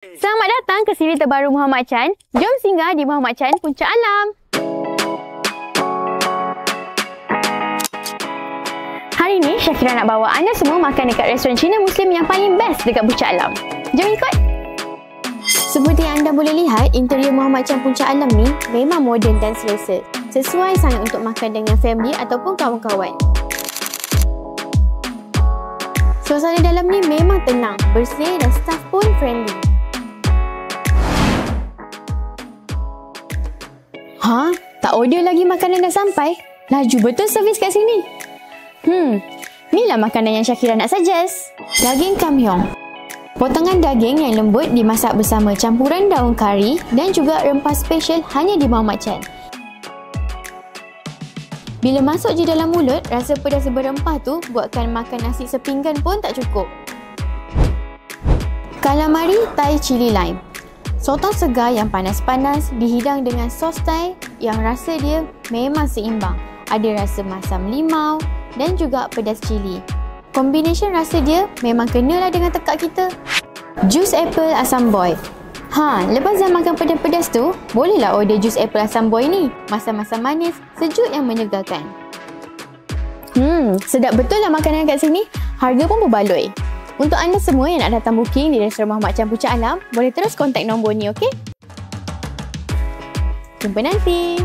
Selamat datang ke siri terbaru Muhammad Chan. Jom singgah di Muhammad Chan Puncak Alam. Hari ini Syakira nak bawa anda semua makan dekat restoran Cina Muslim yang paling best dekat Puncak Alam. Jom ikut! Seperti yang anda boleh lihat, interior Muhammad Chan Puncak Alam ni memang moden dan selesa. Sesuai sangat untuk makan dengan family ataupun kawan-kawan. Suasana dalam ni memang tenang, bersih dan staff pun friendly. Ha? Tak order lagi makanan dah sampai? Laju betul servis kat sini. Inilah makanan yang Syakira nak suggest. Daging kamyong. Potongan daging yang lembut dimasak bersama campuran daun kari dan juga rempah special hanya di Muhammad Chan. Bila masuk je dalam mulut, rasa pedas berempah tu buatkan makan nasi sepinggan pun tak cukup. Calamari Thai Chili Lime. Sotong segar yang panas-panas dihidang dengan sos Thai yang rasa dia memang seimbang. Ada rasa masam limau dan juga pedas cili. Kombinasi rasa dia memang kenalah dengan tekak kita. Jus apple asam boy. Lepas dah makan pedas-pedas tu, bolehlah order jus apple asam boy ni. Masam-masam manis, sejuk yang menyegarkan. Sedap betul lah makanan kat sini. Harga pun berbaloi. Untuk anda semua yang nak datang booking di restoran Muhammad Chan Puncak Alam, boleh terus kontak nombor ni, okey? Jumpa nanti!